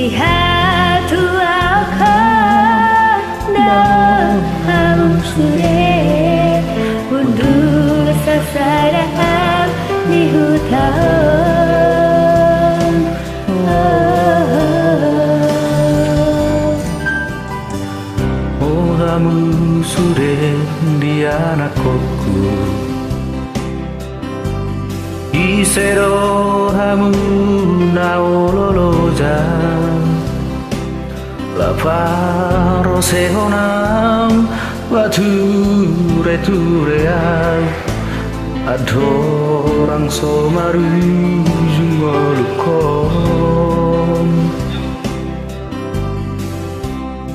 Lihat akan dalam sore untuk sasaran di hutan. Oh hamu sore di anak koku Isero hamu naololoja La faro sehonam Wature tureau Adorang somaru jungolukom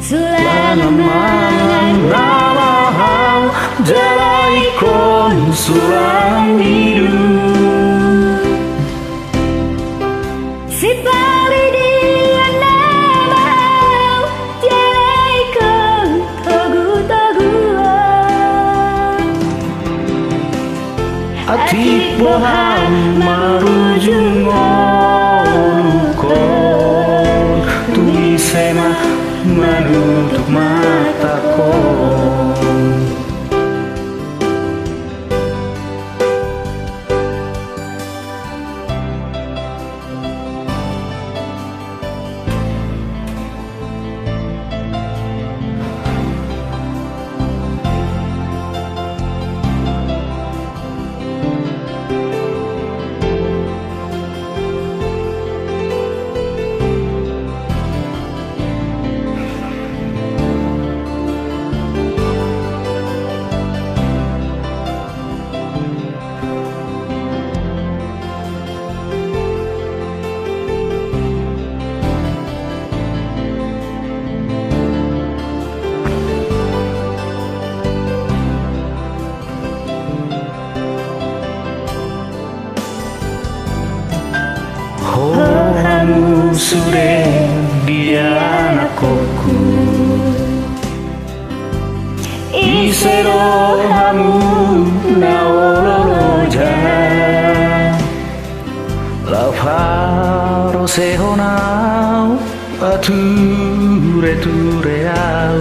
Sulangan Ramahau jalaikon sulang hidup si pari dia namau jalaikon togu-toguan Atik boham marujung olukon Tui sema menutup mataku Hamu sure dia anak koku Isero hamu naololoja La faro sehonau Ature tureau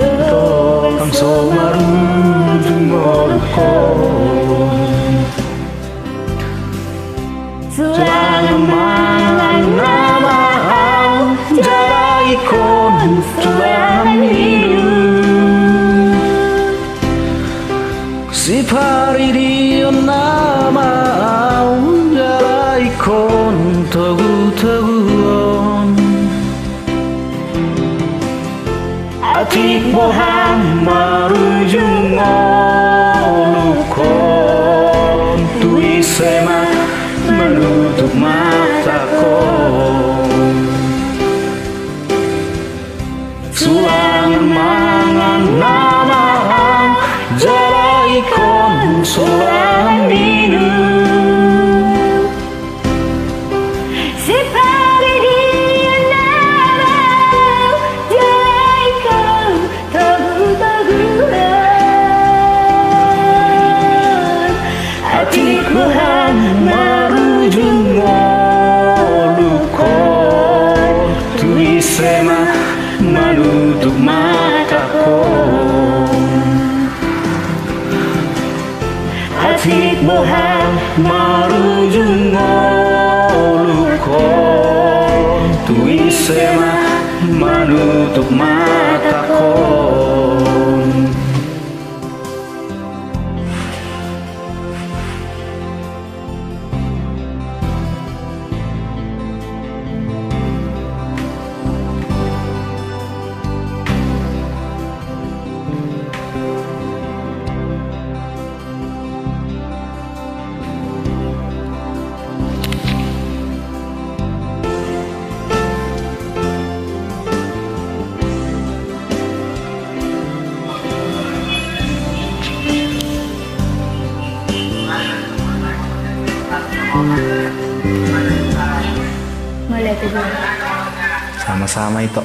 Tokang somaru jungolkom Sulangan Ramahau jalaikon sulang hidup Si pari dia namau jalaikon togu-toguon Atik boham marujung olukon Tui sema menutup mataku Sulangan mangan namaham jalaikon sulang minum si pari dia namau jalaikon togu-toguan Atik boham marujung olukon Tui sema menutup mataku Atik boham marujung olukon Tui sema menutup mataku Mulai kedua. Sama-sama itu.